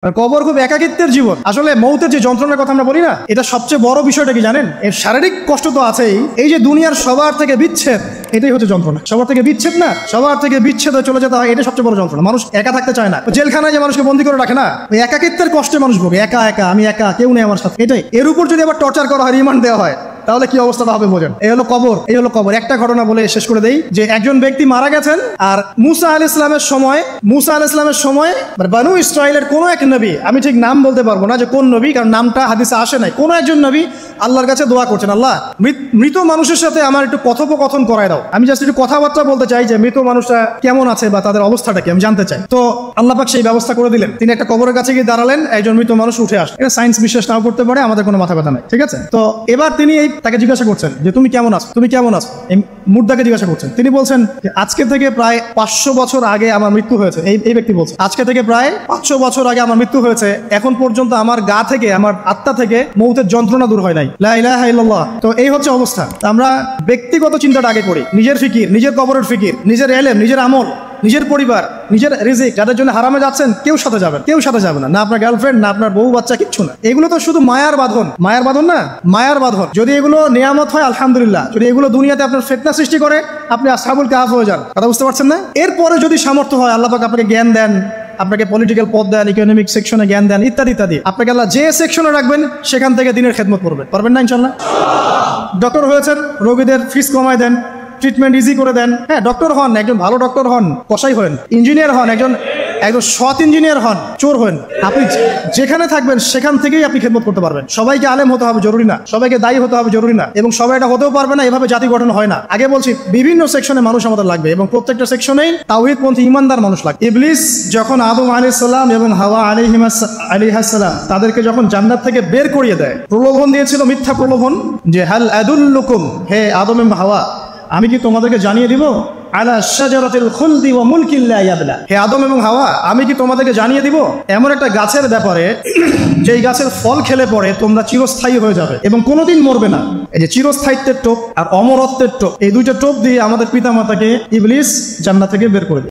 কবর খুব একাকিত্বের জীবন। আসলে মৌতের যে যন্ত্রণার কথা আমরা বলি না, এটা সবচেয়ে বড় বিষয়টা কি জানেন? এর শারীরিক কষ্ট তো আছেই, এই যে দুনিয়ার সবার থেকে বিচ্ছেদ, এটাই হচ্ছে যন্ত্রণা। সবার থেকে বিচ্ছেদ না, সবার থেকে বিচ্ছেদ হয়ে চলে যেতে হয়, এটা সবচেয়ে বড় যন্ত্রণা। মানুষ একা থাকতে চায় না, জেলখানায় যে মানুষকে বন্দী করে রাখে না, ওই একাকিত্বের কষ্টে মানুষ ভোগে। একা একা, আমি একা, কেউ নেই আমার সাথে। এটাই, এর উপর যদি আবার টর্চার করা হয়, রিমান্ড দেওয়া হয়, তাহলে কি অবস্থাটা হবে বোঝেন। এই হলো কবর, এই হলো কবর। একটা ঘটনা বলে শেষ করে দেই, যে একজন ব্যক্তি মারা গেছেন, আর মুসা আলাইহিস সালামের সময় বানু ইসরাইলের কোন এক নবী, আমি ঠিক নাম বলতে পারবো না যে কোন নবী, কারণ নামটা হাদিসে আসে নাই, কোন একজন নবী আল্লাহর কাছে দোয়া করছেন, আল্লাহ মৃত মানুষের সাথে আমার একটু কথোপকথন করায় দাও, আমি জাস্ট একটু কথাবার্তা বলতে চাই যে মৃত মানুষটা কেমন আছে বা তাদের অবস্থাটা কি আমি জানতে চাই। তো আল্লাহ পাক সেই ব্যবস্থা করে দিলেন। তিনি একটা কবরের কাছে গিয়ে দাঁড়ালেন, একজন মৃত মানুষ উঠে আসে। এটা সায়েন্স বিশ্বাস নাও করতে পারে, আমাদের কোনো মাথা ব্যথা নাই, ঠিক আছে। তো এবার তিনি তাকে জিজ্ঞাসা করছেন যে তুমি কেমন আছো, তুমি কেমন আছো, এই মুর্দাকে জিজ্ঞাসা করছেন। তিনি বলছেন যে আজকে থেকে প্রায় 500 বছর আগে আমার মৃত্যু হয়েছে। এই ব্যক্তি বলছে আজকে থেকে প্রায় 500 বছর আগে আমার মৃত্যু হয়েছে, এখন পর্যন্ত আমার গা থেকে, আমার আত্মা থেকে মৌতের যন্ত্রণা দূর হয় নাই। লা ইলাহা ইল্লাল্লাহ। তো এই হচ্ছে অবস্থা। আমরা ব্যক্তিগত চিন্তাটা আগে করি, নিজের ফিকির, নিজের কবরের ফিকির, নিজের এলেম, নিজের আমল, নিজের পরিবার, নিজের রিজিক। যাদের জন্য হারামে যাচ্ছেন, কেউ সাথে যাবে না, না আপনার গার্লফ্রেন্ড, না আপনার বউ বাচ্চা, কিচ্ছু না। এগুলো তো শুধু মায়ার বাঁধন না, মায়ার বাঁধন। যদি এগুলো নিয়ামত হয় আলহামদুলিল্লাহ, যদি এগুলো দুনিয়াতে আপনার ফিতনা সৃষ্টি করে, আপনি আসহাবুল কাহফ হয়ে যান। কথা বুঝতে পারছেন না? এরপরে যদি সামর্থ্য হয়, আল্লাহ পাক আপনাকে জ্ঞান দেন, আপনাকে পলিটিক্যাল পদ দেন, ইকোনমিক সেকশনে জ্ঞান দেন, ইত্যাদি ইত্যাদি, আপনাকে আল্লাহ যে সেকশনে রাখবেন সেখান থেকে দিনের খেদমত পারবেন না ইনশাল্লাহ। ডক্টর হয়েছেন, রোগীদের ফিস কমায় দেন, ট্রিটমেন্ট ইজি করে দেন। হ্যাঁ, ডক্টর হন, একজন ভালো ডক্টর হন, কসাই হন, ইঞ্জিনিয়ার হন, একজন সৎ ইঞ্জিনিয়ার হন, চোর হন। আপনি যেখানে থাকবেন সেখান থেকেই আপনি খেদমত করতে পারবেন। সবাইকে আলেম হতে হবে জরুরি না, সবাইকে দায়ী হতে হবে জরুরি না, এবং সবাই এটা হতেও পারবে না। এভাবে জাতি গঠন হয় না। আগে বলছি, বিভিন্ন সেকশনে মানুষ আমাদের লাগবে, এবং প্রত্যেকটা সেকশনেই তাওহীদপন্থী ইমানদার মানুষ লাগবে। ইবলিস যখন আদম আলাইহিস সালাম এবং হাওয়া আলাইহিস সালাম তাদেরকে যখন জান্নাত থেকে বের করিয়ে দেয়, প্রলোভন দিয়েছিল, মিথ্যা প্রলোভন, যে হাল আদুল্লুকুম, হে আদম এবং হাওয়া, আমি কি তোমাদেরকে জানিয়ে দিব, আলা শাজারাতিল খুলদি ওয়া মুলকিন লা ইয়াবলা, হে আদম এবং হাওয়া, আমি কি তোমাদেরকে জানিয়ে দিব এমন একটা গাছের ব্যাপারে, যেই গাছের ফল খেলে পরে তোমরা চিরস্থায়ী হয়ে যাবে এবং কোনোদিন মরবে না। এই যে চিরস্থায়িত্বের টোপ আর অমরত্বের টোপ, এই দুইটা টোপ দিয়ে আমাদের পিতামাতাকে ইবলিস জান্নাত থেকে বের করে দেয়।